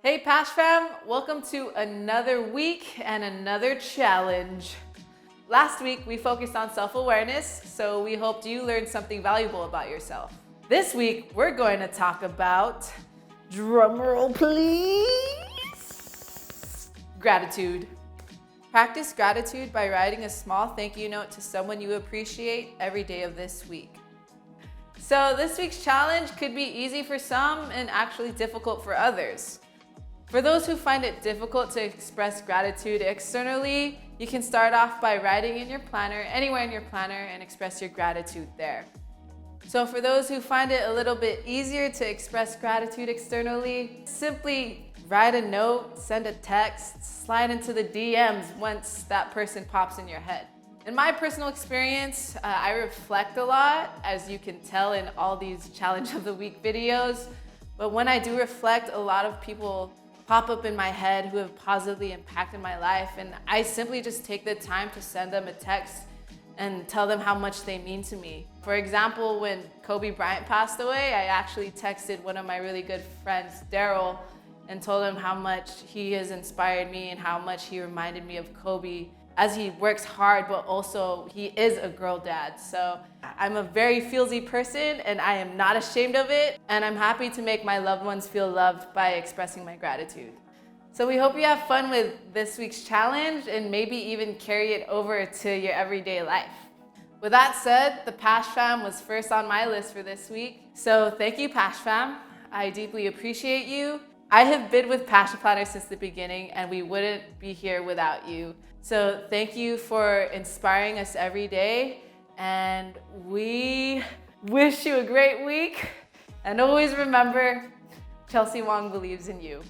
Hey Pash Fam, welcome to another week and another challenge. Last week we focused on self-awareness, so we hoped you learned something valuable about yourself. This week we're going to talk about, drumroll please, gratitude. Practice gratitude by writing a small thank you note to someone you appreciate every day of this week. So this week's challenge could be easy for some and actually difficult for others. For those who find it difficult to express gratitude externally, you can start off by writing in your planner, anywhere in your planner, and express your gratitude there. So for those who find it a little bit easier to express gratitude externally, simply write a note, send a text, slide into the DMs once that person pops in your head. In my personal experience, I reflect a lot, as you can tell in all these Challenge of the Week videos. But when I do reflect, a lot of people pop up in my head who have positively impacted my life, and I simply just take the time to send them a text and tell them how much they mean to me. For example, when Kobe Bryant passed away, I actually texted one of my really good friends, Daryl, and told him how much he has inspired me and how much he reminded me of Kobe, as he works hard, but also he is a girl dad. So I'm a very feelsy person and I am not ashamed of it. And I'm happy to make my loved ones feel loved by expressing my gratitude. So we hope you have fun with this week's challenge and maybe even carry it over to your everyday life. With that said, the Pash Fam was first on my list for this week. So thank you, Pash Fam. I deeply appreciate you. I have been with Passion Planner since the beginning and we wouldn't be here without you. So thank you for inspiring us every day, and we wish you a great week. And always remember, Chelsea Wong believes in you.